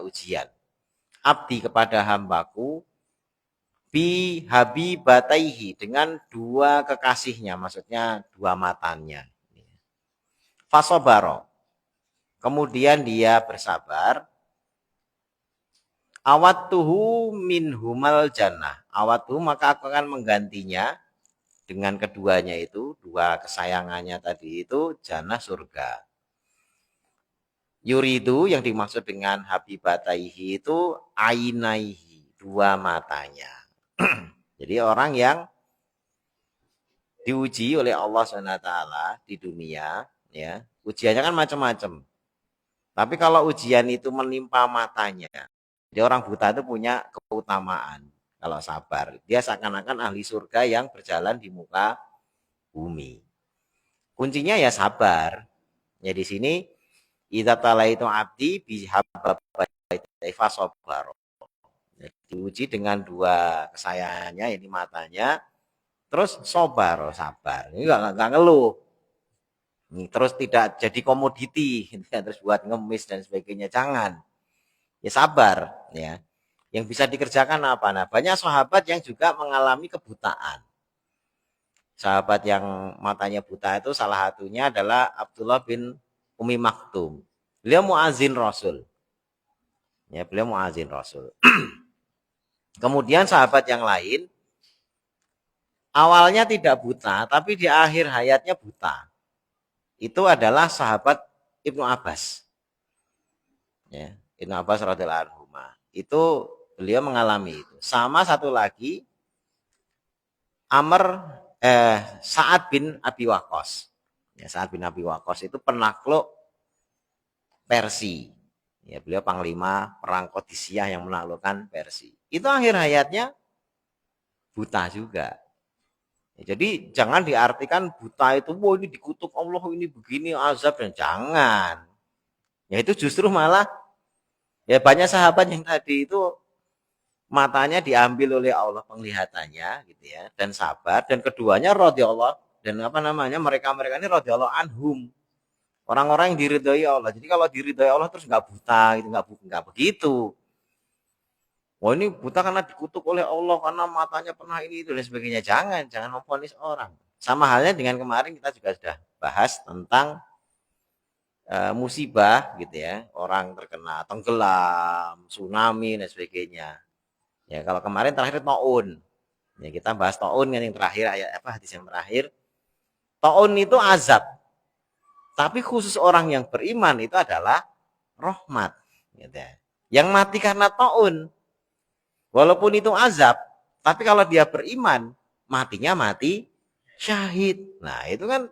ujian. Abdi kepada hambaku bi habibataihi dengan dua kekasihnya, maksudnya dua matanya. Fasobaro. Kemudian dia bersabar. Awatuhu minhumal jannah. Awatuhu maka aku akan menggantinya dengan keduanya itu, dua kesayangannya tadi itu, jannah surga. Yuridu yang dimaksud dengan habibataihi itu ainaihi, dua matanya. Jadi orang yang diuji oleh Allah SWT di dunia, ya, ujiannya kan macam-macam. Tapi kalau ujian itu menimpa matanya, jadi orang buta itu punya keutamaan. Kalau sabar, dia seakan-akan ahli surga yang berjalan di muka bumi. Kuncinya ya sabar. Ya di sini idza talaitu abdi bihabbatai fasabar. Diuji dengan dua kesayangannya, ini matanya, terus sabar. Ini nggak ngeluh. Terus tidak jadi komoditi, terus buat ngemis dan sebagainya, jangan. Ya sabar, ya. Yang bisa dikerjakan apa? Nah, banyak sahabat yang juga mengalami kebutaan. Sahabat yang matanya buta itu salah satunya adalah Abdullah bin Umi Maktum. Beliau muazin Rasul. Ya, beliau muazin Rasul. Kemudian sahabat yang lain awalnya tidak buta, tapi di akhir hayatnya buta. Itu adalah sahabat Ibnu Abbas. Ya, Ibnu Abbas radhiyallahu anhu. Itu beliau mengalami itu. Sama satu lagi Amr Sa'ad bin Abi Waqqas. Ya, Sa'ad bin Abi Waqqas itu penakluk Persia. Ya, beliau panglima perang Qadisiyah yang menaklukkan Persia. Itu akhir hayatnya buta juga. Ya, jadi jangan diartikan buta itu, wah ini dikutuk Allah, ini begini azab, dan jangan. Ya itu justru malah ya banyak sahabat yang tadi itu matanya diambil oleh Allah penglihatannya gitu ya, dan sabar, dan keduanya radhiyallahu, dan apa namanya, mereka-mereka ini radhiyallahu anhum. Orang-orang yang diridhoi Allah. Jadi kalau diridhoi Allah terus nggak buta gitu, nggak begitu. Wah ini buta karena dikutuk oleh Allah karena matanya pernah ini itu dan sebagainya. Jangan memvonis orang. Sama halnya dengan kemarin kita juga sudah bahas tentang musibah gitu ya, orang terkena tenggelam, tsunami dan sebagainya. Ya kalau kemarin terakhir taun. Ya kita bahas taun kan yang terakhir, ayat apa, hadis yang terakhir. Taun itu azab. Tapi khusus orang yang beriman itu adalah rahmat. Gitu ya. Yang mati karena taun, walaupun itu azab, tapi kalau dia beriman, matinya mati syahid. Nah, itu kan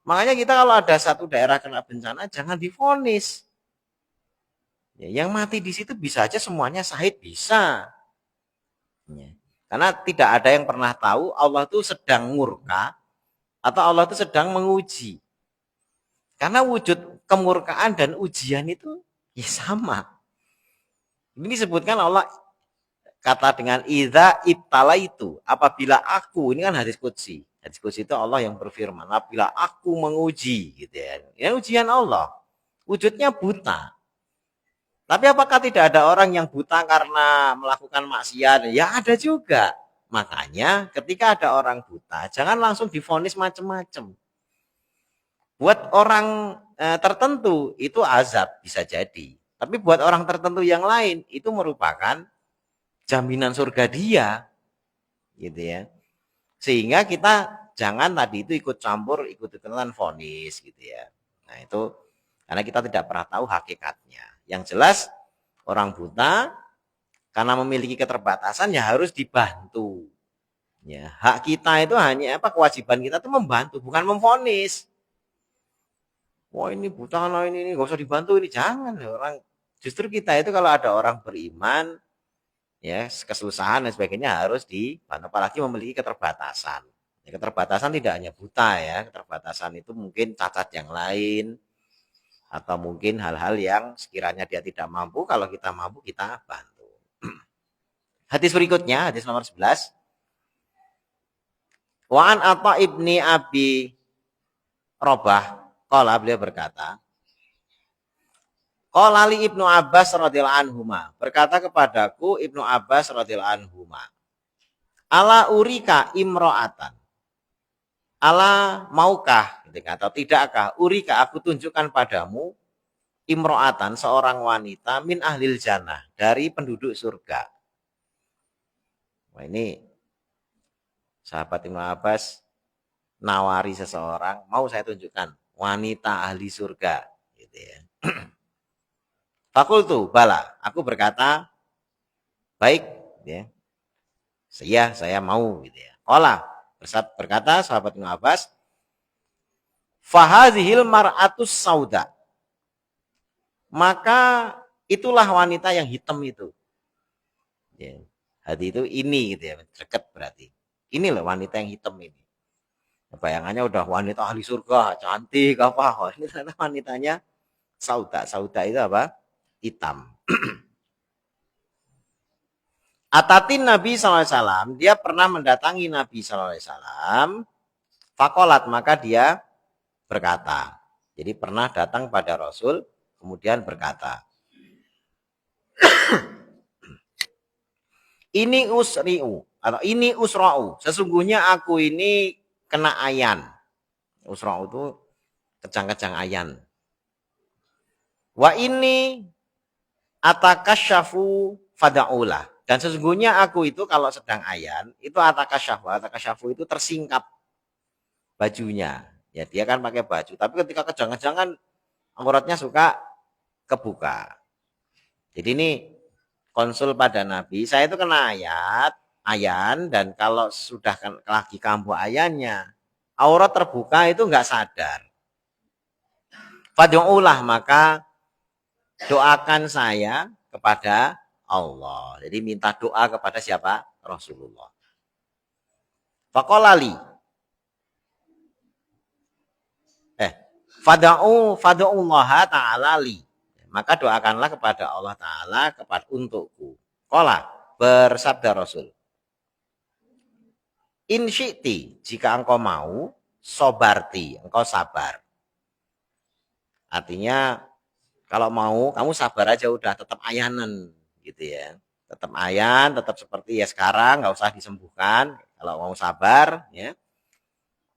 makanya kita kalau ada satu daerah kena bencana jangan divonis. Ya, yang mati di situ bisa aja semuanya syahid, bisa. Ya. Karena tidak ada yang pernah tahu Allah itu sedang murka atau Allah itu sedang menguji. Karena wujud kemurkaan dan ujian itu ya sama. Ini disebutkan Allah kata dengan idza ibtalaitu, apabila aku, ini kan hadis qudsi. Hadis qudsi itu Allah yang berfirman, apabila aku menguji gitu ya. Ini ujian Allah. Wujudnya buta. Tapi apakah tidak ada orang yang buta karena melakukan maksiat? Ya ada juga. Makanya ketika ada orang buta, jangan langsung divonis macam-macam. Buat orang tertentu itu azab bisa jadi. Tapi buat orang tertentu yang lain itu merupakan jaminan surga dia, gitu ya. Sehingga kita jangan tadi itu ikut campur, ikut-ikutan vonis gitu ya. Nah itu karena kita tidak pernah tahu hakikatnya. Yang jelas orang buta karena memiliki keterbatasan ya harus dibantu. Ya, hak kita itu hanya apa, kewajiban kita itu membantu, bukan memvonis. Wah ini buta, nah ini nggak usah dibantu, ini jangan. Orang justru kita itu kalau ada orang beriman, ya kesusahan dan sebagainya harus dibantu, apalagi memiliki keterbatasan. Ya, keterbatasan tidak hanya buta ya, keterbatasan itu mungkin cacat yang lain atau mungkin hal-hal yang sekiranya dia tidak mampu, kalau kita mampu kita bantu. Hadis berikutnya, hadis nomor 11. Wa an Atha ibni Abi Robah, qala, beliau berkata, Qala li Ibnu Abbas radhiyallahu anhuma, berkata kepadaku Ibnu Abbas radhiyallahu anhuma, ala urika imro'atan, ala maukah gitu, atau tidakkah urika aku tunjukkan padamu imro'atan seorang wanita min ahlil jannah dari penduduk surga. Wah, ini sahabat Ibnu Abbas nawari seseorang, mau saya tunjukkan wanita ahli surga gitu ya. Fakultu bala, aku berkata baik ya. Saya mau gitu ya. Qala berkata sahabat Ibnu Abbas, fahadhil mar'atus sauda, maka itulah wanita yang hitam itu ya. Hadi itu ini gitu ya, dekat berarti ini loh wanita yang hitam ini. Bayangannya udah wanita ahli surga, cantik apa, ini ternyata wanitanya sauda. Sauda itu apa? Hitam. Atatin Nabi SAW, dia pernah mendatangi Nabi SAW. Fakolat, maka dia berkata. Jadi pernah datang pada Rasul, kemudian berkata, ini usri'u, atau ini usra'u, sesungguhnya aku ini kena ayan. Usra'u itu kejang-kejang ayan. Wa ini atakasyafu fada'ulah. Dan sesungguhnya aku itu kalau sedang ayan, itu atakasyafu. Atakasyafu itu tersingkap bajunya. Ya dia kan pakai baju. Tapi ketika kejang-kejang kan auratnya suka kebuka. Jadi ini konsul pada Nabi. Saya itu kena ayan. Dan kalau sudah lagi kambuh ayannya, aurat terbuka itu nggak sadar. Fada'ulah, maka doakan saya kepada Allah. Jadi minta doa kepada siapa? Rasulullah. Faqolali. Fada'ullaha ta'ala li. Maka doakanlah kepada Allah Ta'ala untukku. Qala, bersabda Rasul. In syi'ti, jika engkau mau, sobarti, engkau sabar. Artinya, kalau mau, kamu sabar aja udah, tetap ayanan gitu ya. Tetap ayan, tetap seperti ya sekarang, nggak usah disembuhkan. Kalau mau sabar, ya.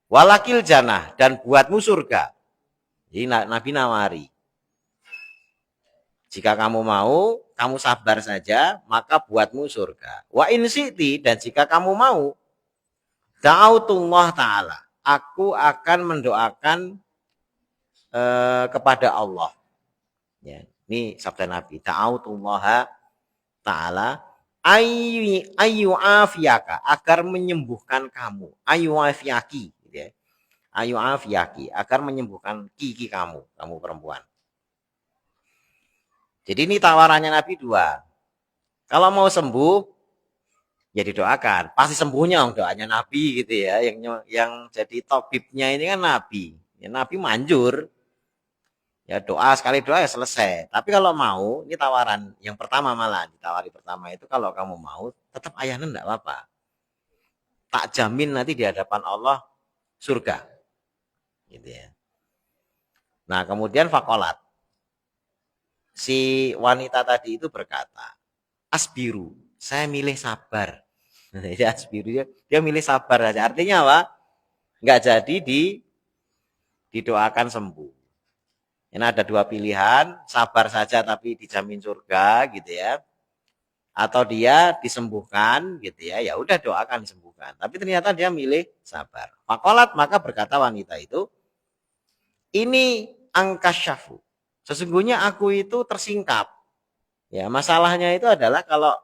Walakil jannah, dan buatmu surga. Jadi Nabi nawari. Jika kamu mau, kamu sabar saja, maka buatmu surga. Wa in syi'ti, dan jika kamu mau, da'autullah ta'ala, aku akan mendoakan kepada Allah. Ya, ini sabda Nabi. Da'autullah ta'ala ayu afiyaka, agar menyembuhkan kamu. Ayu afiyaki, ya. Ayu afiyaki, agar menyembuhkan kiki kamu perempuan. Jadi ini tawarannya Nabi dua. Kalau mau sembuh, ya didoakan. Pasti sembuhnya doanya Nabi gitu ya. Yang jadi tabibnya ini kan Nabi. Ya, Nabi manjur. Ya doa, sekali doa ya selesai. Tapi kalau mau, ini tawaran yang pertama, malah ditawari pertama itu, kalau kamu mau tetap ayanan enggak apa-apa. Tak jamin nanti di hadapan Allah surga. Gitu ya. Nah, kemudian fakolat. Si wanita tadi itu berkata, asbiru, saya milih sabar. Jadi asbiru, dia milih sabar aja. Artinya apa? Enggak jadi didoakan sembuh. Ini ada dua pilihan, sabar saja tapi dijamin surga gitu ya. Atau dia disembuhkan gitu ya. Ya udah doakan disembuhkan. Tapi ternyata dia milih sabar. Fakolat, maka berkata wanita itu, ini angkasyafu. Sesungguhnya aku itu tersingkap. Ya, masalahnya itu adalah kalau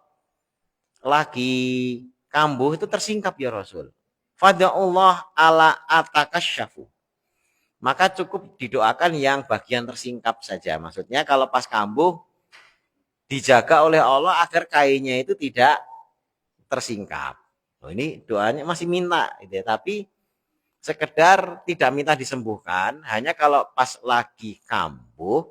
lagi kambuh itu tersingkap ya Rasul. Fada'ullah ala atakasyafu. Maka cukup didoakan yang bagian tersingkap saja. Maksudnya kalau pas kambuh, dijaga oleh Allah agar kainnya itu tidak tersingkap. Oh, ini doanya masih minta, gitu ya. Tapi sekedar tidak minta disembuhkan, hanya kalau pas lagi kambuh,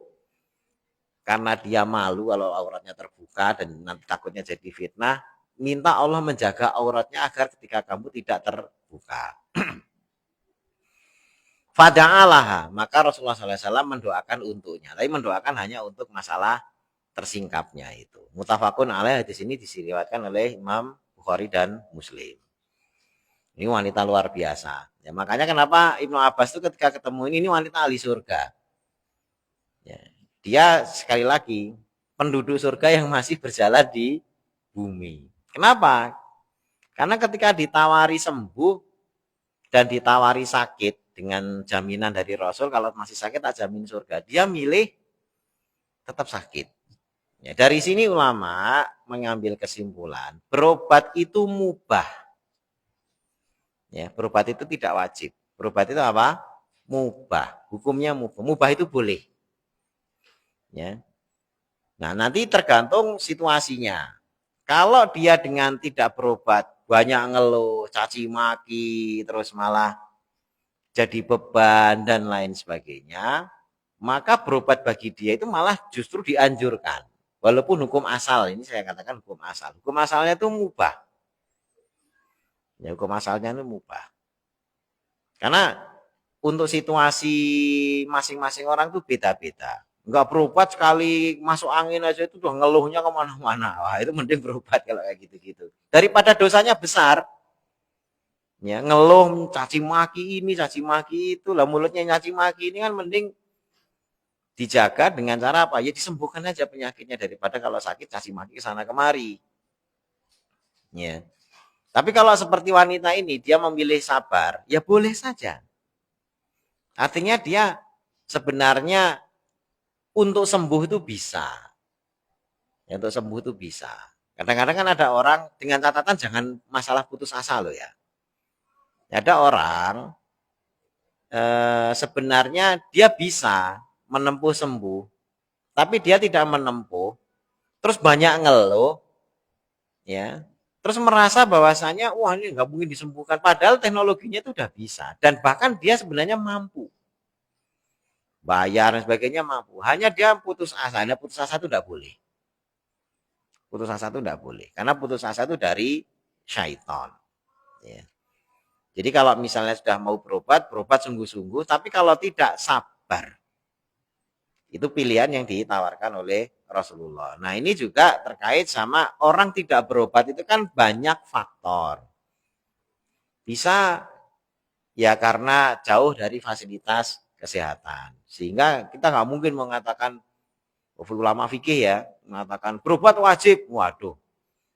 karena dia malu kalau auratnya terbuka dan nanti takutnya jadi fitnah, minta Allah menjaga auratnya agar ketika kambuh tidak terbuka. Fada'alaha, maka Rasulullah SAW mendoakan untuknya. Tapi mendoakan hanya untuk masalah tersingkapnya itu. Mutafakun alaih, hadis ini disiriwayatkan oleh Imam Bukhari dan Muslim. Ini wanita luar biasa. Ya, makanya kenapa Ibnu Abbas itu ketika ketemu ini wanita ahli surga. Ya, dia sekali lagi penduduk surga yang masih berjalan di bumi. Kenapa? Karena ketika ditawari sembuh dan ditawari sakit dengan jaminan dari Rasul, kalau masih sakit tak jamin surga, dia milih tetap sakit. Ya, dari sini ulama mengambil kesimpulan berobat itu mubah. Ya, berobat itu tidak wajib. Berobat itu apa? Mubah. Hukumnya mubah. Mubah itu boleh. Ya. Nah, nanti tergantung situasinya. Kalau dia dengan tidak berobat, banyak ngeluh, caci maki, terus malah jadi beban dan lain sebagainya, maka berobat bagi dia itu malah justru dianjurkan. Walaupun hukum asal, ini saya katakan hukum asal. Hukum asalnya itu mubah. Ya, hukum asalnya itu mubah. Karena untuk situasi masing-masing orang itu beda-beda. Enggak berobat sekali masuk angin aja itu udah ngeluhnya kemana-mana. Wah, itu mending berobat kalau kayak gitu-gitu. Daripada dosanya besar, ya ngeluh caci maki ini, caci maki itu, lah mulutnya caci maki ini kan mending dijaga dengan cara apa? Ya disembuhkan aja penyakitnya daripada kalau sakit caci maki ke sana kemari. Ya. Tapi kalau seperti wanita ini dia memilih sabar, ya boleh saja. Artinya dia sebenarnya untuk sembuh itu bisa. Ya, untuk sembuh itu bisa. Kadang-kadang kan ada orang dengan catatan jangan masalah putus asa loh ya. Ada orang sebenarnya dia bisa menempuh sembuh, tapi dia tidak menempuh, terus banyak ngeluh, ya, terus merasa bahwasanya wah ini nggak mungkin disembuhkan, padahal teknologinya itu udah bisa dan bahkan dia sebenarnya mampu bayar dan sebagainya mampu, hanya dia putus asa. Nah, putus asa itu tidak boleh, putus asa itu tidak boleh, karena putus asa itu dari syaitan, ya. Jadi kalau misalnya sudah mau berobat, berobat sungguh-sungguh, tapi kalau tidak sabar. Itu pilihan yang ditawarkan oleh Rasulullah. Nah, ini juga terkait sama orang tidak berobat itu kan banyak faktor. Bisa ya karena jauh dari fasilitas kesehatan. Sehingga kita nggak mungkin mengatakan ulama fikih ya, mengatakan berobat wajib. Waduh,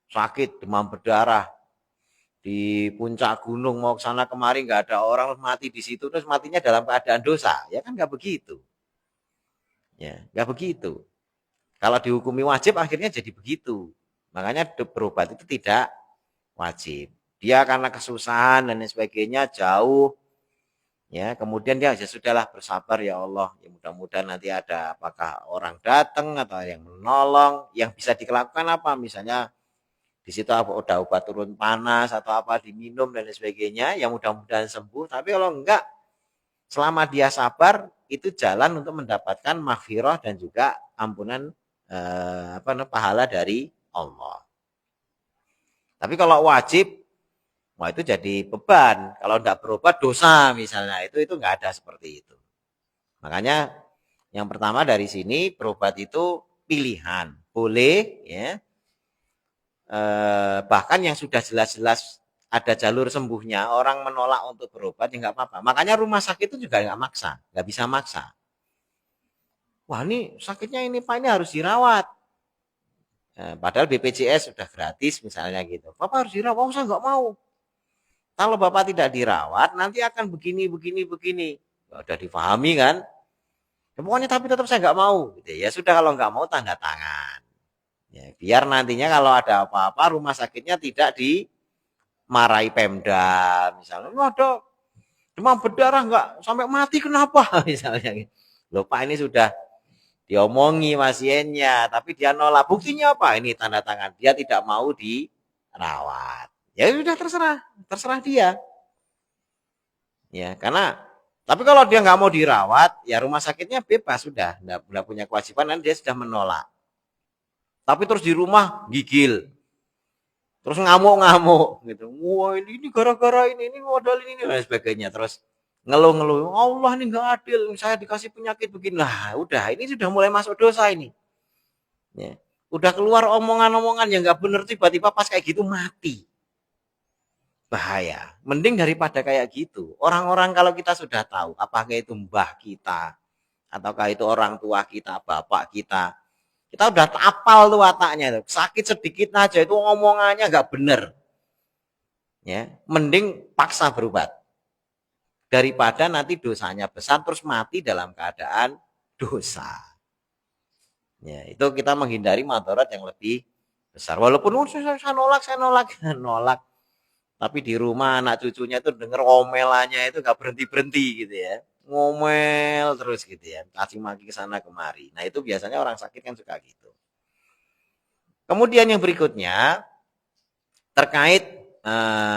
sakit, demam berdarah, di puncak gunung mau ke sana kemari nggak ada orang mati di situ terus matinya dalam keadaan dosa, ya kan nggak begitu, ya nggak begitu. Kalau dihukumi wajib akhirnya jadi begitu, makanya berobat itu tidak wajib. Dia karena kesusahan dan lain sebagainya jauh, ya kemudian dia ya sudahlah bersabar ya Allah, ya mudah-mudahan nanti ada apakah orang datang atau yang menolong, yang bisa dilakukan apa misalnya di situ udah obat turun panas atau apa diminum dan sebagainya yang mudah-mudahan sembuh. Tapi kalau enggak, selama dia sabar itu jalan untuk mendapatkan maghfirah dan juga ampunan pahala dari Allah. Tapi kalau wajib, wah itu jadi beban. Kalau enggak berobat dosa misalnya, itu enggak ada seperti itu. Makanya yang pertama dari sini berobat itu pilihan, boleh ya. Bahkan yang sudah jelas-jelas ada jalur sembuhnya, orang menolak untuk berobat ya nggak apa-apa. Makanya rumah sakit itu juga nggak maksa, nggak bisa maksa. Wah ini sakitnya ini Pak, ini harus dirawat. Padahal BPJS sudah gratis misalnya gitu. Bapak harus dirawat, oh saya nggak mau. Kalau Bapak tidak dirawat, nanti akan begini, begini, begini. Ya, udah difahami kan? Ya, pokoknya tapi tetap saya nggak mau. Gitu. Ya sudah kalau nggak mau tanda tangan. Ya, biar nantinya kalau ada apa-apa rumah sakitnya tidak dimarahi Pemda misalnya. Wah, ada demam berdarah nggak sampai mati kenapa misalnya. Loh Pak ini sudah diomongi pasiennya tapi dia nolak. Buktinya apa? Ini tanda tangan dia tidak mau dirawat. Ya sudah terserah dia. Ya, karena tapi kalau dia nggak mau dirawat, ya rumah sakitnya bebas sudah, nggak punya kewajiban dan dia sudah menolak. Tapi terus di rumah gigil, terus ngamuk-ngamuk gitu. Wah ini gara-gara ini modal ini dan sebagainya. Terus ngeluh-ngeluh, Allah ini nggak adil, saya dikasih penyakit begini. Lah, udah, ini sudah mulai masuk dosa ini. Ya. Udah keluar omongan-omongan yang nggak bener, tiba-tiba pas kayak gitu mati. Bahaya. Mending daripada kayak gitu. Orang-orang kalau kita sudah tahu, apakah itu mbah kita, ataukah itu orang tua kita, bapak kita udah apal tuh wataknya. Sakit sedikit aja itu ngomongannya nggak bener. Ya, mending paksa berobat daripada nanti dosanya besar terus mati dalam keadaan dosa. Ya, itu kita menghindari madarat yang lebih besar. Walaupun saya nolak, saya nolak, nolak. Tapi di rumah anak cucunya itu denger omelannya itu gak berhenti-berhenti gitu ya. Ngomel terus gitu ya. Kasih maki ke sana kemari. Nah, itu biasanya orang sakit kan suka gitu. Kemudian yang berikutnya terkait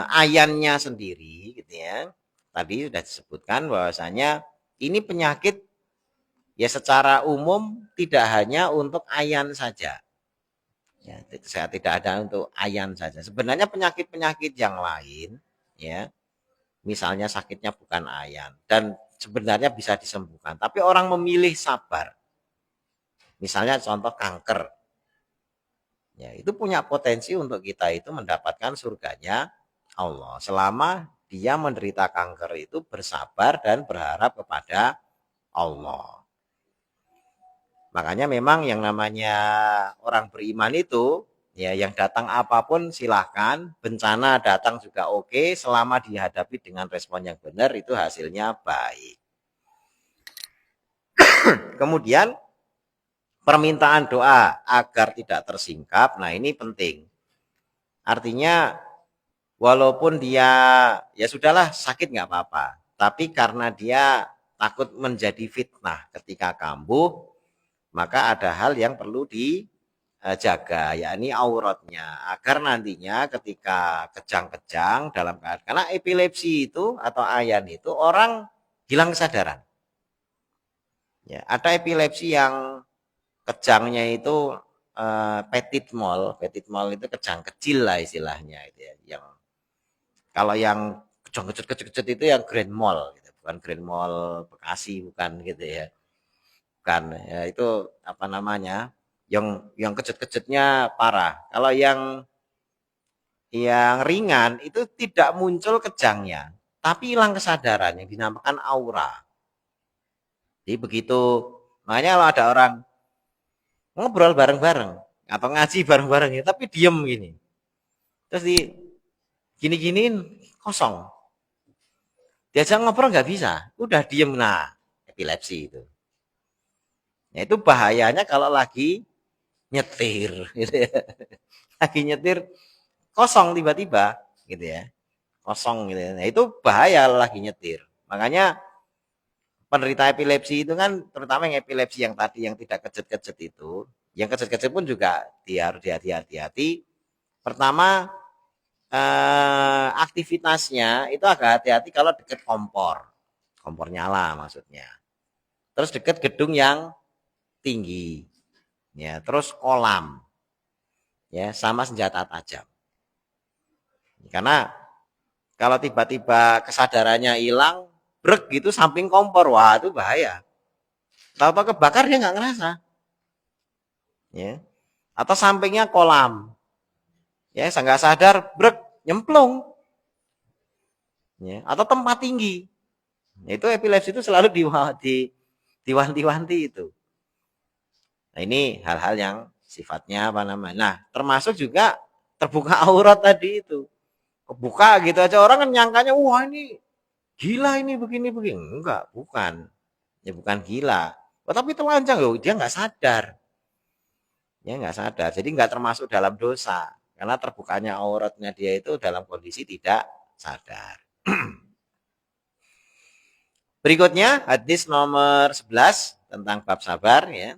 ayannya sendiri gitu ya. Tadi sudah disebutkan bahwasanya ini penyakit ya secara umum tidak hanya untuk ayan saja. Ya, saya tidak ada untuk ayan saja. Sebenarnya penyakit-penyakit yang lain ya, misalnya sakitnya bukan ayan dan sebenarnya bisa disembuhkan, tapi orang memilih sabar. Misalnya contoh kanker. Ya, itu punya potensi untuk kita itu mendapatkan surganya Allah selama dia menderita kanker itu bersabar dan berharap kepada Allah. Makanya memang yang namanya orang beriman itu ya yang datang apapun silahkan, bencana datang juga oke, selama dihadapi dengan respon yang benar itu hasilnya baik. Kemudian permintaan doa agar tidak tersingkap, nah ini penting. Artinya walaupun dia ya sudahlah sakit nggak apa-apa, tapi karena dia takut menjadi fitnah ketika kambuh, maka ada hal yang perlu dijaga, yakni auratnya, agar nantinya ketika kejang-kejang dalam keadaan, karena epilepsi itu atau ayan itu orang hilang kesadaran. Ya, ada epilepsi yang kejangnya itu petit mal itu kejang kecil lah istilahnya itu ya. Yang kalau yang kejang kecil-kecil itu yang grand mal gitu. Bukan grand mal Bekasi bukan gitu ya. Bukan ya, itu apa namanya? Yang kecil-kecilnya parah. Kalau yang ringan itu tidak muncul kejangnya, tapi hilang kesadaran yang dinamakan aura. Jadi begitu, makanya kalau ada orang ngobrol bareng-bareng atau ngaji bareng-bareng ya, tapi diem gini. Terus di gini-giniin kosong. Diajak ngobrol nggak bisa, udah diem nah epilepsi itu. Nah itu bahayanya kalau lagi nyetir, gitu ya. Lagi nyetir kosong tiba-tiba, gitu ya, kosong gitu ya. Nah itu bahaya kalau lagi nyetir. Makanya penderita epilepsi itu kan, terutama yang epilepsi yang tadi yang tidak kejet-kejet itu, yang kejet-kejet pun juga dia harus hati-hati. Pertama aktivitasnya itu agak hati-hati kalau deket kompor nyala maksudnya. Terus deket gedung yang tinggi, ya. Terus kolam, ya, sama senjata tajam. Karena kalau tiba-tiba kesadarannya hilang, brek gitu samping kompor, wah itu bahaya. Tahu-tahu kebakar dia nggak ngerasa, ya. Atau sampingnya kolam, ya, saya nggak sadar, brek nyemplung, ya. Atau tempat tinggi, itu epilepsi itu selalu diwanti-wanti itu. Nah ini hal-hal yang sifatnya apa namanya. Nah termasuk juga terbuka aurat tadi itu. Kebuka gitu aja orang kan nyangkanya wah ini gila ini begini-begini. Enggak, bukan. Ya bukan gila. Oh, tapi telanjang loh, dia nggak sadar. Ya nggak sadar. Jadi nggak termasuk dalam dosa. Karena terbukanya auratnya dia itu dalam kondisi tidak sadar. Berikutnya hadis nomor 11 tentang bab sabar ya.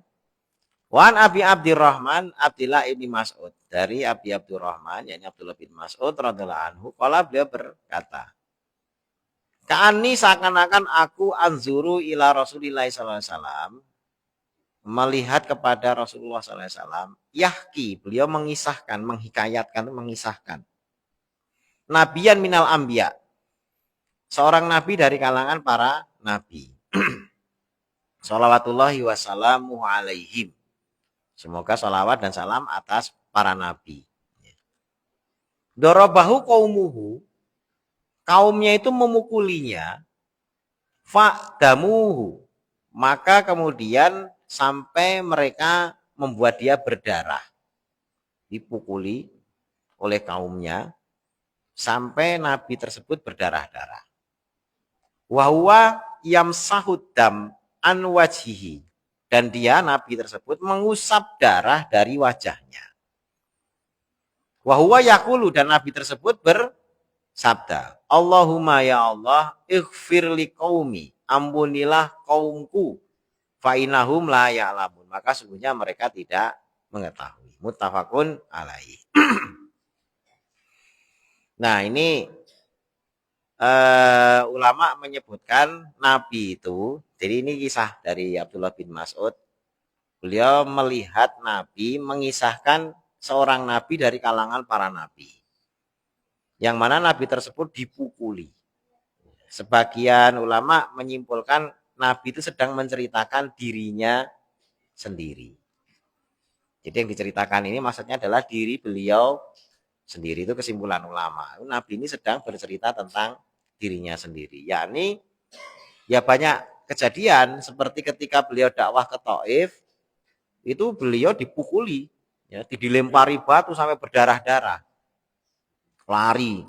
Wan Abi Abdurrahman Abdillah ibni Mas'ud, dari Abi Abdurrahman yakni Abdullah bin Mas'ud radhiyallahu anhu, qala beliau berkata, Ka'ani seakan-akan aku anzuru ila Rasulillah sallallahu alaihi wasallam, melihat kepada Rasulullah sallallahu alaihi wasallam, yahki, beliau mengisahkan, menghikayatkan, mengisahkan. Nabiyan minal anbiya, seorang nabi dari kalangan para nabi. Shalawatullahi wassalamu alaihim. Semoga sholawat dan salam atas para nabi. Dorobahu kaumuhu, kaumnya itu memukulinya, fa'damuhu, maka kemudian sampai mereka membuat dia berdarah. Dipukuli oleh kaumnya sampai nabi tersebut berdarah-darah. Wahwa yamsahud dam an wajhihi, dan dia nabi tersebut mengusap darah dari wajahnya. Wahwa yakulu, dan nabi tersebut bersabda, Allahumma ya Allah, ighfir li qaumi, ampunilah kaumku, fa innahum la ya'lamun, maka sungguhnya mereka tidak mengetahui. Muttafaqun alaih. Nah, ini ulama menyebutkan nabi itu, jadi ini kisah dari Abdullah bin Mas'ud. Beliau melihat nabi, mengisahkan seorang nabi dari kalangan para nabi, yang mana nabi tersebut dipukuli. Sebagian ulama menyimpulkan nabi itu sedang menceritakan dirinya sendiri. Jadi yang diceritakan ini maksudnya adalah diri beliau sendiri, itu kesimpulan ulama. Nabi ini sedang bercerita tentang dirinya sendiri. Yakni ya banyak kejadian seperti ketika beliau dakwah ke Thaif, itu beliau dipukuli, ya, dilempari batu sampai berdarah-darah. Lari.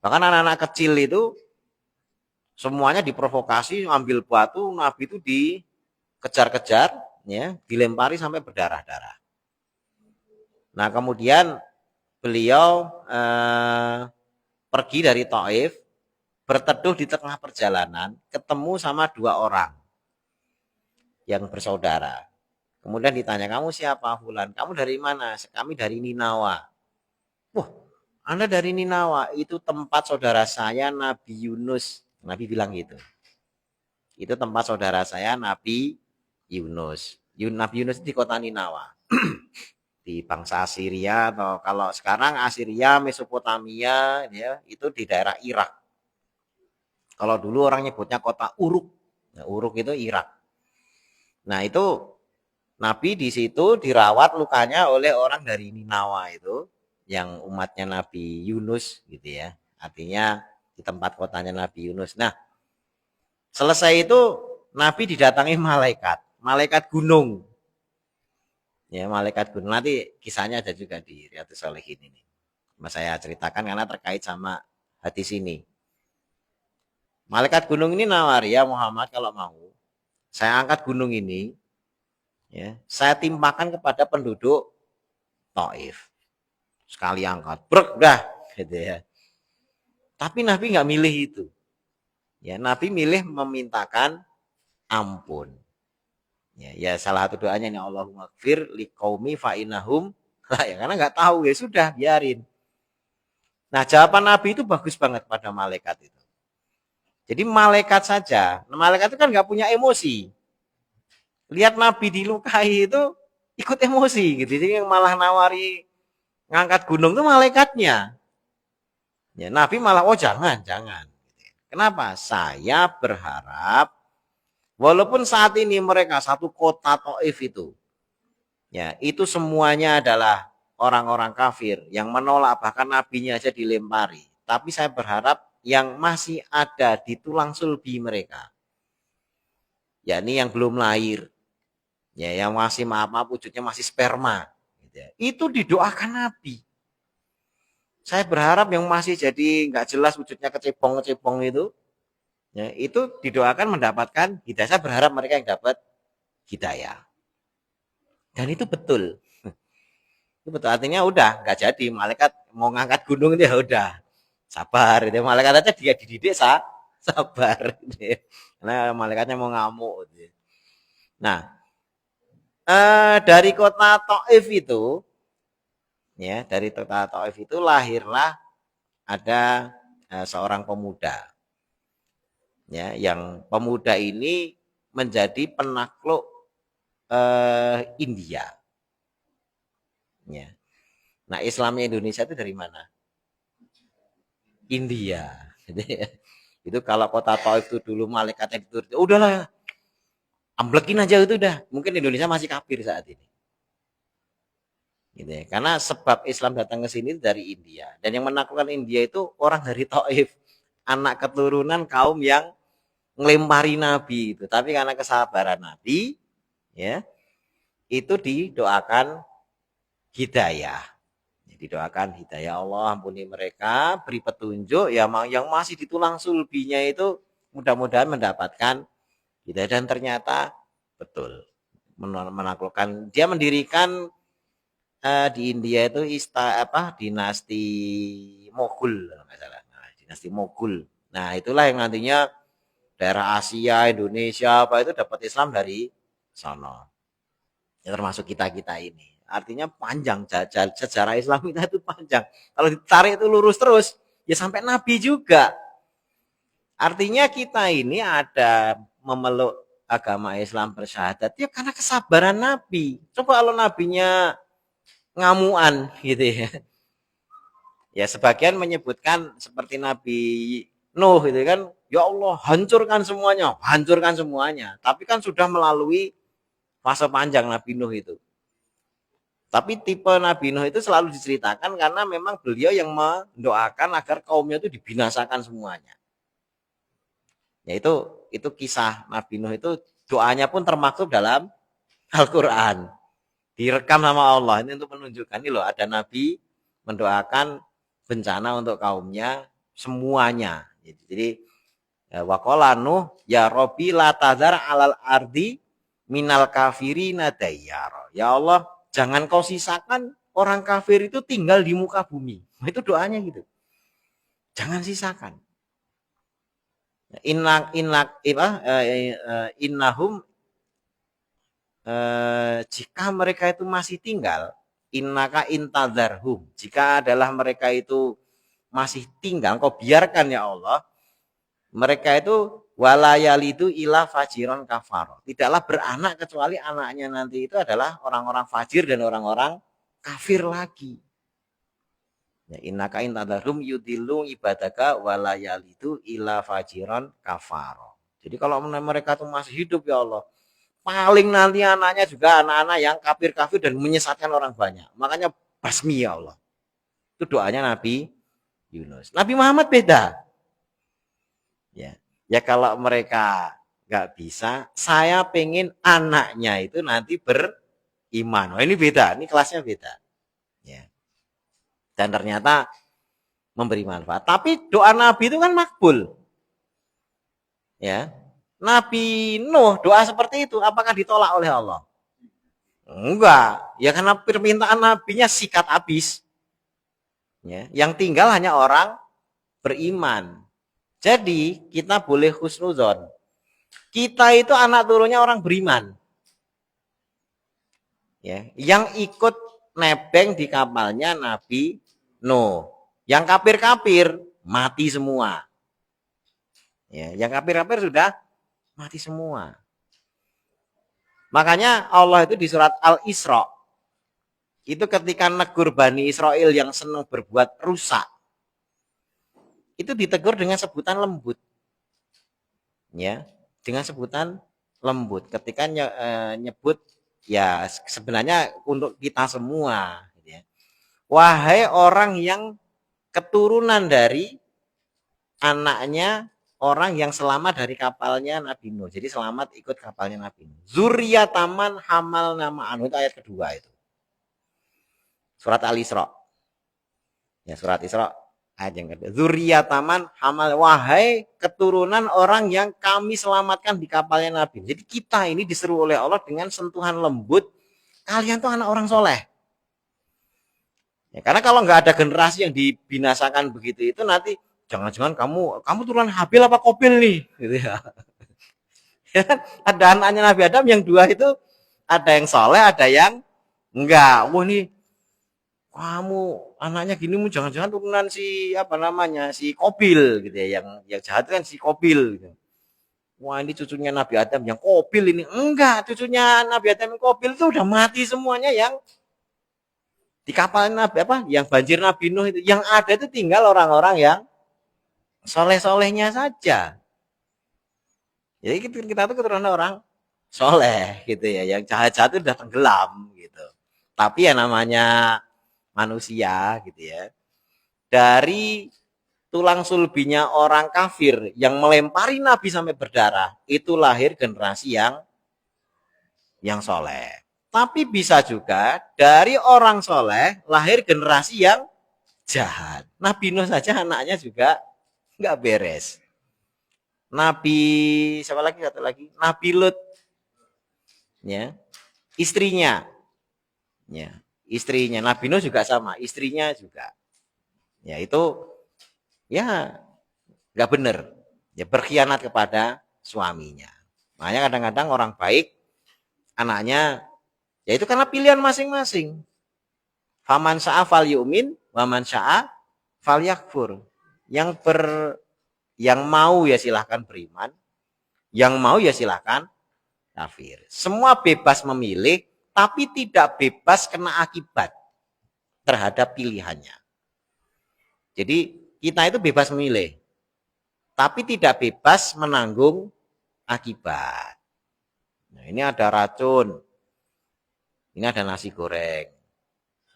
Bahkan anak-anak kecil itu semuanya diprovokasi, ambil batu, Nabi itu dikejar-kejar, ya, dilempari sampai berdarah-darah. Nah, kemudian beliau pergi dari Thaif, berteduh di tengah perjalanan, ketemu sama dua orang yang bersaudara. Kemudian ditanya, kamu siapa? Fulan. Kamu dari mana? Kami dari Ninawa. Wah, Anda dari Ninawa, itu tempat saudara saya Nabi Yunus. Nabi bilang gitu. Itu tempat saudara saya Nabi Yunus. Nabi Yunus di kota Ninawa. Di bangsa Assyria, atau kalau sekarang Assyria, Mesopotamia, ya, itu di daerah Irak. Kalau dulu orang nyebutnya kota Uruk. Nah, Uruk itu Irak. Nah, itu Nabi di situ dirawat lukanya oleh orang dari Ninawa itu, yang umatnya Nabi Yunus gitu ya. Artinya di tempat kotanya Nabi Yunus. Nah, selesai itu Nabi didatangi malaikat, malaikat gunung. Ya, malaikat gunung, nanti kisahnya ada juga di Riyadhus Shalihin ini. Mas saya ceritakan karena terkait sama hadis ini. Malaikat gunung ini nawari, ya Muhammad, kalau mau saya angkat gunung ini, ya, saya timpakan kepada penduduk Thaif. Sekali angkat, brek dah, gitu ya. Tapi Nabi nggak milih itu. Ya, Nabi milih memintakan ampun. Ya salah satu doanya nih, Allahumma gfir liqaumi fa innahum lah, ya, karena nggak tahu, ya sudah biarin. Nah, jawaban Nabi itu bagus banget pada malaikat itu. Jadi malaikat saja, malaikat itu kan nggak punya emosi. Lihat Nabi dilukai itu ikut emosi gitu. Jadi yang malah nawari ngangkat gunung itu malaikatnya. Ya, Nabi malah, oh jangan, jangan. Kenapa? Saya berharap walaupun saat ini mereka satu kota Thaif itu, ya, itu semuanya adalah orang-orang kafir yang menolak, bahkan nabinya aja dilempari. Tapi saya berharap yang masih ada di tulang sulbi mereka, yakni yang belum lahir, ya, yang masih maaf wujudnya masih sperma, gitu ya, itu didoakan Nabi. Saya berharap yang masih jadi nggak jelas wujudnya, kecebong-kecebong itu, ya, itu didoakan mendapatkan hidayah. Saya berharap mereka yang dapat hidayah. Dan itu betul. Itu betul, artinya udah nggak jadi, malaikat mau ngangkat gunung dia udah sabar. Itu malaikat aja dia dididik sabar. Gitu. Karena malaikatnya mau ngamuk. Gitu. Nah, dari kota Thaif itu, ya, dari kota Thaif itu lahirlah ada seorang pemuda, ya, yang pemuda ini menjadi penakluk India, ya. Nah, Islamnya Indonesia itu dari mana? India. Itu kalau kota Taif itu dulu malaikatnya dituruti, udahlah amblekin aja itu udah. Mungkin Indonesia masih kafir saat ini. Gitu ya. Karena sebab Islam datang ke sini dari India, dan yang menaklukkan India itu orang dari Taif, anak keturunan kaum yang ngelempari Nabi itu. Tapi karena kesabaran Nabi, ya, itu didoakan hidayah. Jadi doakan hidayah, Allah ampuni mereka, beri petunjuk ya, yang masih di tulang sulbinya itu mudah-mudahan mendapatkan hidayah. Dan ternyata betul menaklukkan. Dia mendirikan di India itu dinasti Moghul kalau nggak salah. Nah, dinasti Moghul. Nah, itulah yang nantinya daerah Asia, Indonesia apa itu dapat Islam dari sana. Ya, termasuk kita-kita ini. Artinya panjang sejarah Islam kita itu panjang. Kalau ditarik itu lurus terus, ya sampai Nabi juga. Artinya kita ini ada memeluk agama Islam bersyahadat ya karena kesabaran Nabi. Coba kalau nabinya ngamuan gitu ya. Ya sebagian menyebutkan seperti Nabi Nuh gitu kan, ya Allah hancurkan semuanya. Tapi kan sudah melalui fase panjang Nabi Nuh itu. Tapi tipe Nabi Nuh itu selalu diceritakan karena memang beliau yang mendoakan agar kaumnya itu dibinasakan semuanya. Ya itu kisah Nabi Nuh itu doanya pun termaktub dalam Al-Quran. Direkam sama Allah. Ini untuk menunjukkan ini loh ada Nabi mendoakan bencana untuk kaumnya semuanya. Jadi waqala Nuh ya Rabbi la tazar alal ardi minal kafirina dayyara. Ya Allah, jangan kau sisakan orang kafir itu tinggal di muka bumi. Nah, itu doanya gitu. Jangan sisakan. Innahum jika mereka itu masih tinggal, innaka intadzarhum. Jika adalah mereka itu masih tinggal, kau biarkan ya Allah, mereka itu walayalidu ila fajiron kafaro. Tidaklah beranak kecuali anaknya nanti itu adalah orang-orang fajir dan orang-orang kafir lagi. Ya, innaka intadzarhum yudillu ibadaka walayalidu ila fajiron kafaro. Jadi kalau mereka itu masih hidup ya Allah, paling nanti anaknya juga anak-anak yang kafir-kafir dan menyesatkan orang banyak. Makanya basmi ya Allah. Itu doanya Nabi Yunus. Nabi Muhammad beda. Ya kalau mereka nggak bisa, saya pengen anaknya itu nanti beriman. Oh, ini beda, ini kelasnya beda. Ya. Dan ternyata memberi manfaat. Tapi doa Nabi itu kan makbul. Ya. Nabi Nuh doa seperti itu, apakah ditolak oleh Allah? Enggak. Ya karena permintaan nabinya sikat habis. Ya, yang tinggal hanya orang beriman. Jadi kita boleh husnuzon. Kita itu anak turunnya orang beriman. Ya, yang ikut nebeng di kapalnya Nabi Nuh. Yang kafir-kafir mati semua. Ya, yang kafir-kafir sudah mati semua. Makanya Allah itu di surat Al-Isra itu ketika negur Bani Israel yang senang berbuat rusak, itu ditegur dengan sebutan lembut. Ya, dengan sebutan lembut. Ketika nyebut ya sebenarnya untuk kita semua gitu ya. Wahai orang yang keturunan dari anaknya orang yang selamat dari kapalnya Nabi Nuh. Jadi selamat ikut kapalnya Nabi Nuh. Zuriyataman hamal nama anu, itu ayat kedua itu. Surat Al-Isra. Ya, surat Isra ayat yang kedua. Zuriyataman hamal, wahai keturunan orang yang kami selamatkan di kapalnya Nabi. Jadi kita ini diseru oleh Allah dengan sentuhan lembut. Kalian tuh anak orang soleh. Ya, karena kalau nggak ada generasi yang dibinasakan begitu itu nanti jangan-jangan kamu turunan Habil apa Kobil nih, gitu ya. Ya kan? Ada anaknya Nabi Adam yang dua itu ada yang soleh, ada yang enggak. Wah ini kamu anaknya gini mu jangan-jangan turunan si apa namanya si Kobil gitu ya, yang jahat kan si Kobil gitu. Wah ini cucunya Nabi Adam yang Kobil ini, enggak, cucunya Nabi Adam yang Kobil itu udah mati semuanya yang di kapal Nabi apa yang banjir Nabi Nuh itu. Yang ada itu tinggal orang-orang yang soleh-solehnya saja. Jadi kita tuh keturunan orang soleh gitu ya, yang jahat-jahat itu udah tenggelam gitu. Tapi ya namanya manusia gitu ya. Dari tulang sulbinya orang kafir yang melempari Nabi sampai berdarah, itu lahir generasi yang soleh. Tapi bisa juga dari orang soleh lahir generasi yang jahat. Nabi Nuh saja anaknya juga nggak beres. Nabi siapa lagi satu lagi? Nabi Lut, ya, istrinya, ya, istrinya Nabi Nuh juga sama, istrinya juga. Ya itu ya nggak benar, ya berkhianat kepada suaminya. Makanya kadang-kadang orang baik anaknya, ya itu karena pilihan masing-masing. Faman sya'a fal yu'min, waman sya'a fal yakfur. Yang mau ya silahkan beriman, yang mau ya silahkan kafir. Semua bebas memilih, tapi tidak bebas kena akibat terhadap pilihannya. Jadi kita itu bebas memilih, tapi tidak bebas menanggung akibat. Nah, ini ada racun, ini ada nasi goreng.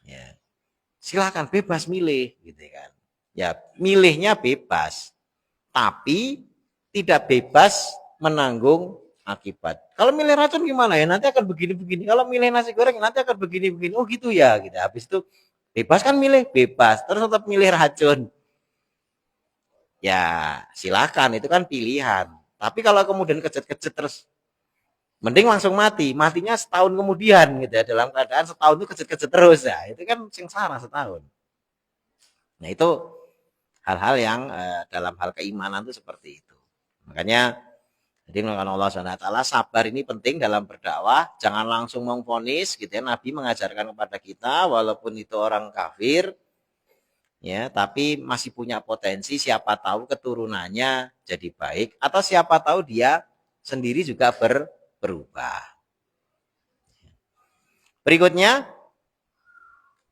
Ya. Silakan bebas milih, gitu kan. Ya, milihnya bebas, tapi tidak bebas menanggung akibat. Kalau milih racun gimana ya? Nanti akan begini-begini. Kalau milih nasi goreng nanti akan begini-begini. Oh gitu ya, gitu. Habis itu bebas kan milih, bebas. Terus tetap milih racun. Ya, silakan itu kan pilihan. Tapi kalau kemudian kejet-kejet terus mending langsung mati, matinya setahun kemudian gitu ya, dalam keadaan setahun itu kejet-kejet terus ya, itu kan sengsara setahun. Nah itu hal-hal yang dalam hal keimanan itu seperti itu. Makanya jadi mengatakan Allah SWT, sabar ini penting dalam berdakwah, jangan langsung memvonis gitu ya. Nabi mengajarkan kepada kita walaupun itu orang kafir ya, tapi masih punya potensi, siapa tahu keturunannya jadi baik atau siapa tahu dia sendiri juga berubah. Berikutnya,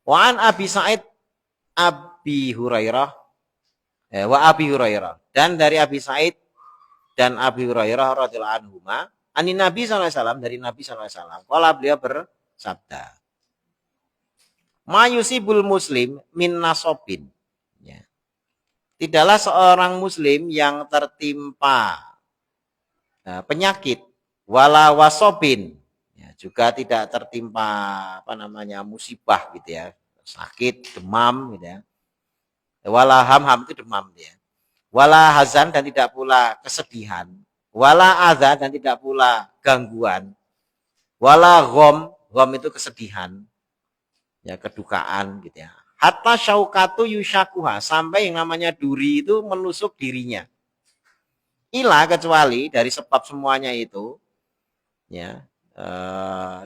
Wa'an Abi Sa'id Abi Hurairah wa Abi Hurairah, dan dari Abi Sa'id dan Abi Hurairah radhiyallahu anhuma, anin Nabi sallallahu alaihi wasallam, dari Nabi sallallahu alaihi wasallam, qala beliau bersabda, ma yusibul muslim min nasobin, ya. Tidaklah seorang muslim yang tertimpa penyakit wala wasobin, ya, juga tidak tertimpa apa namanya musibah gitu ya, sakit, demam gitu ya. Wala ham itu demam ya. Wala hazan, dan tidak pula kesedihan. Wala adza, dan tidak pula gangguan. Wala ghom itu kesedihan. Ya, kedukaan gitu ya. Hatta syaukatu yushakuha, sampai yang namanya duri itu menusuk dirinya. Ila, kecuali dari sebab semuanya itu, ya,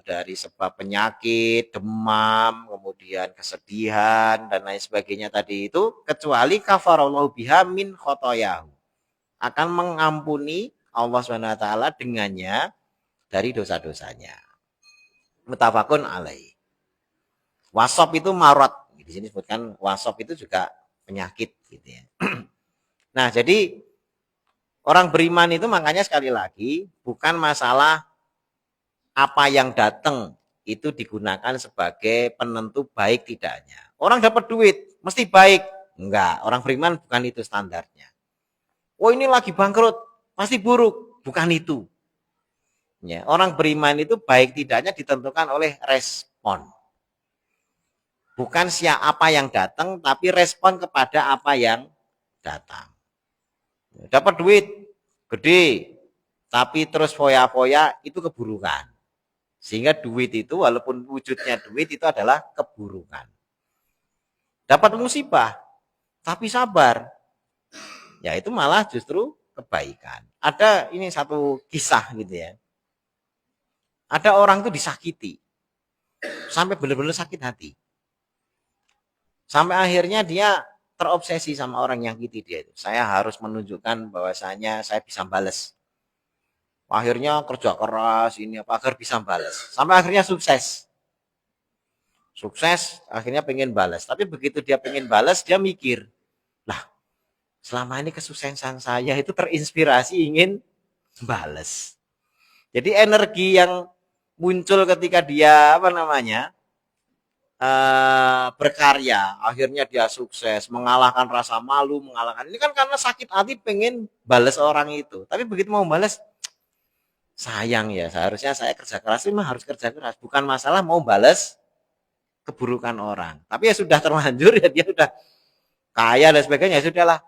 dari sebab penyakit, demam, kemudian kesedihan dan lain sebagainya tadi itu, kecuali kafarallahu biha min khotoyahu, akan mengampuni Allah SWT dengannya dari dosa-dosanya. Mutafakun alaih. Wasop itu marot, di sini disebutkan wasop itu juga penyakit gitu ya. Nah, jadi orang beriman itu makanya sekali lagi bukan masalah apa yang datang itu digunakan sebagai penentu baik tidaknya. Orang dapat duit mesti baik. Enggak, orang beriman bukan itu standarnya. Oh ini lagi bangkrut, pasti buruk. Bukan itu. Ya, orang beriman itu baik tidaknya ditentukan oleh respon. Bukan siapa apa yang datang, tapi respon kepada apa yang datang. Dapat duit gede, tapi terus foya-foya, itu keburukan. Sehingga duit itu walaupun wujudnya duit itu adalah keburukan. Dapat musibah, tapi sabar, ya itu malah justru kebaikan. Ada ini satu kisah gitu ya. Ada orang tuh disakiti sampai benar-benar sakit hati. Sampai akhirnya dia terobsesi sama orang yang nyakiti dia itu. Saya harus menunjukkan bahwasanya saya bisa balas. Akhirnya kerja keras ini apa agar bisa balas. Sampai akhirnya sukses. Sukses, akhirnya pengen balas. Tapi begitu dia pengen balas, dia mikir, lah selama ini kesuksesan saya itu terinspirasi ingin bales. Jadi energi yang muncul ketika dia berkarya, akhirnya dia sukses, mengalahkan rasa malu, mengalahkan ini kan karena sakit hati pengen bales orang itu. Tapi begitu mau bales, sayang ya, seharusnya saya kerja keras, memang harus kerja keras, bukan masalah mau bales keburukan orang. Tapi ya sudah terlanjur ya, dia sudah kaya dan sebagainya, ya sudahlah.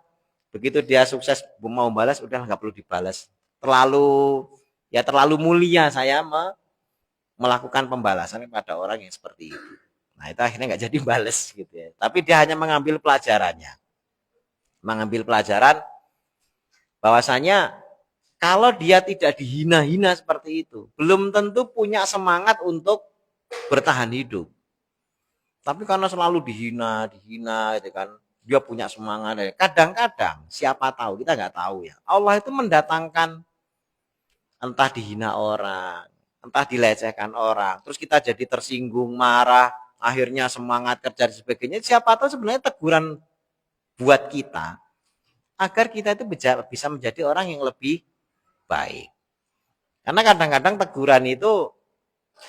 Begitu dia sukses mau balas, udah nggak perlu dibalas. Terlalu mulia saya melakukan pembalasan kepada orang yang seperti itu. Nah itu akhirnya nggak jadi bales gitu ya. Tapi dia hanya mengambil pelajarannya, mengambil pelajaran bahwasanya kalau dia tidak dihina-hina seperti itu, belum tentu punya semangat untuk bertahan hidup. Tapi karena selalu dihina, dihina, itu kan, dia punya semangat. Kadang-kadang, siapa tahu, kita nggak tahu ya. Allah itu mendatangkan entah dihina orang, entah dilecehkan orang, terus kita jadi tersinggung, marah, akhirnya semangat kerja dan sebagainya. Siapa tahu sebenarnya teguran buat kita agar kita itu bisa menjadi orang yang lebih baik. Karena kadang-kadang teguran itu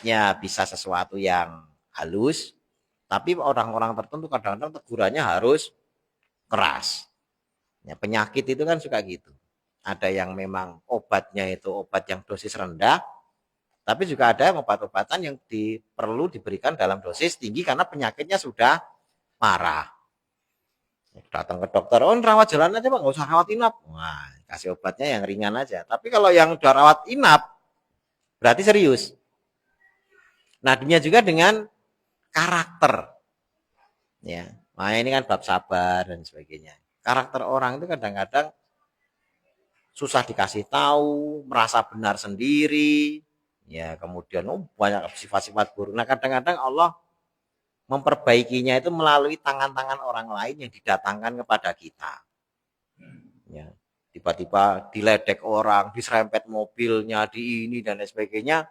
ya bisa sesuatu yang halus, tapi orang-orang tertentu kadang-kadang tegurannya harus keras. Ya, penyakit itu kan suka gitu. Ada yang memang obatnya itu obat yang dosis rendah, tapi juga ada obat-obatan yang perlu diberikan dalam dosis tinggi karena penyakitnya sudah parah. Datang ke dokter, oh rawat jalan aja pak, nggak usah rawat inap. Wah, kasih obatnya yang ringan aja. Tapi kalau yang udah rawat inap, berarti serius. Nah, dunia juga dengan karakter. Ya, makanya ini kan bab sabar dan sebagainya. Karakter orang itu kadang-kadang susah dikasih tahu, merasa benar sendiri, ya kemudian banyak sifat-sifat buruk. Nah kadang-kadang Allah memperbaikinya itu melalui tangan-tangan orang lain yang didatangkan kepada kita. Ya, tiba-tiba diledek orang, diserempet mobilnya, di ini dan lain sebagainya.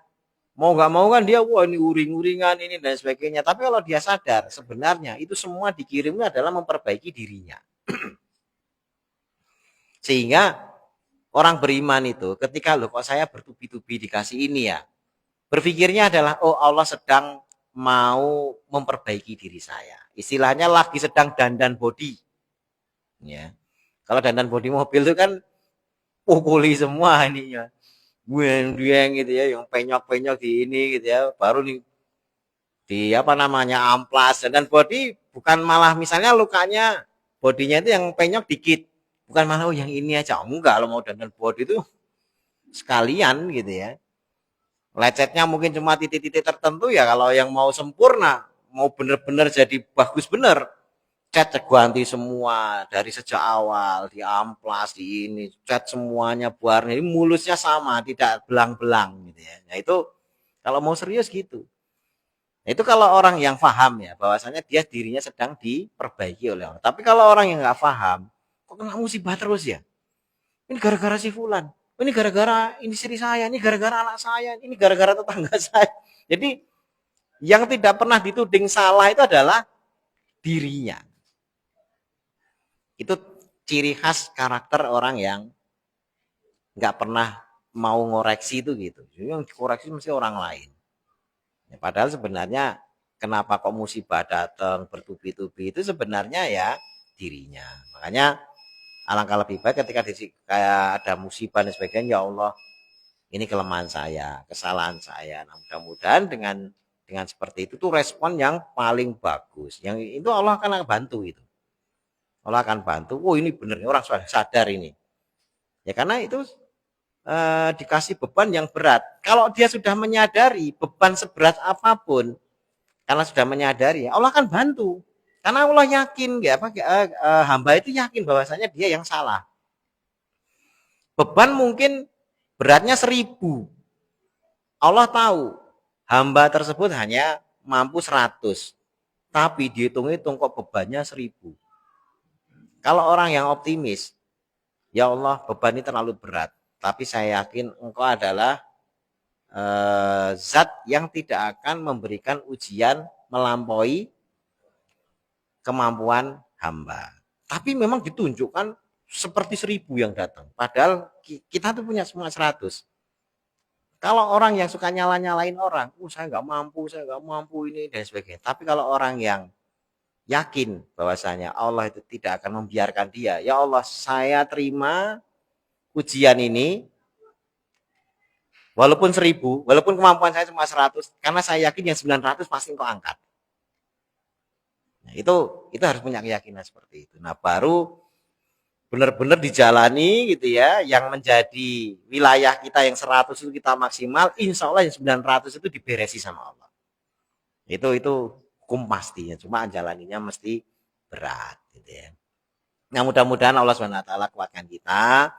Mau nggak mau kan dia, wah ini uring-uringan ini dan sebagainya. Tapi kalau dia sadar, sebenarnya itu semua dikirimnya adalah memperbaiki dirinya. Sehingga orang beriman itu ketika loh kok saya bertubi-tubi dikasih ini ya, berpikirnya adalah oh Allah sedang mau memperbaiki diri saya. Istilahnya lagi sedang dandan body. Ya. Kalau dandan body mobil itu kan pukuli semua ininya. Bueng-bueng gitu ya, yang penyok-penyok di ini gitu ya, baru di apa namanya amplas. Dan body bukan malah misalnya lukanya bodinya itu yang penyok dikit, bukan malah oh yang ini aja, enggak. Kalau mau dandan body itu sekalian gitu ya, lecetnya mungkin cuma titik-titik tertentu ya. Kalau yang mau sempurna, mau bener-bener jadi bagus bener, cat ganti semua dari sejak awal, di amplas, di ini, cat semuanya warna ini mulusnya sama, tidak belang-belang gitu ya. Nah itu kalau mau serius gitu. Nah, itu kalau orang yang paham ya, bahwasanya dia dirinya sedang diperbaiki oleh Allah. Tapi kalau orang yang nggak paham, kok kena musibah terus ya? Ini gara-gara si Fulan, ini gara-gara ini istri saya, ini gara-gara anak saya, ini gara-gara tetangga saya. Jadi yang tidak pernah dituding salah itu adalah dirinya. Itu ciri khas karakter orang yang nggak pernah mau ngoreksi itu gitu. Jadi yang dikoreksi mesti orang lain. Ya, padahal sebenarnya kenapa kok musibah datang bertubi-tubi itu sebenarnya ya dirinya. Makanya alangkah lebih baik ketika kayak ada musibah dan sebagainya, ya Allah ini kelemahan saya, kesalahan saya. Nah, mudah-mudahan dengan seperti itu tuh respon yang paling bagus. Yang itu Allah akan bantu itu. Allah akan bantu. Oh ini benar, orang sudah sadar ini. Ya karena itu dikasih beban yang berat. Kalau dia sudah menyadari beban seberat apapun, karena sudah menyadari, Allah akan bantu. Karena Allah yakin, ya, hamba itu yakin bahwasanya dia yang salah. Beban mungkin beratnya 1000. Allah tahu hamba tersebut hanya mampu 100. Tapi dihitung-hitung kok bebannya 1000. Kalau orang yang optimis, ya Allah beban ini terlalu berat. Tapi saya yakin engkau adalah zat yang tidak akan memberikan ujian melampaui kemampuan hamba. Tapi memang ditunjukkan seperti 1.000 yang datang. Padahal kita tuh punya semua 100. Kalau orang yang suka nyala-nyalain orang, saya nggak mampu ini dan sebagainya. Tapi kalau orang yang yakin bahwasanya Allah itu tidak akan membiarkan dia, ya Allah saya terima ujian ini, walaupun 1.000, walaupun kemampuan saya cuma 100, karena saya yakin yang 900 pasti engkau angkat. Nah, itu harus punya keyakinan seperti itu. Nah, baru benar-benar dijalani gitu ya, yang menjadi wilayah kita yang 100 itu kita maksimal, insya Allah yang 900 itu diberesi sama Allah. Itu hukum pastinya, cuma jalaninya mesti berat gitu ya. Nah, mudah-mudahan Allah SWT kuatkan kita,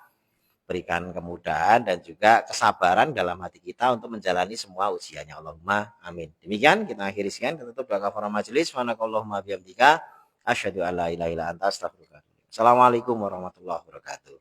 berikan kemudahan dan juga kesabaran dalam hati kita untuk menjalani semua ujiannya. Allahumma amin. Demikian kita akhiri sekian, kita tutup doa kafaraah majelis. Subhanakallahumma bihamdika asyhadu an la ilaha illa anta astaghfiruka wa atubu ilaik. Assalamualaikum warahmatullahi wabarakatuh.